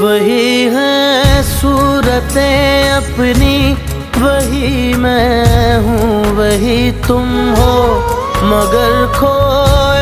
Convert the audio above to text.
वही है सूरतें अपनी, वही मैं हूँ वही तुम हो, मगर खोए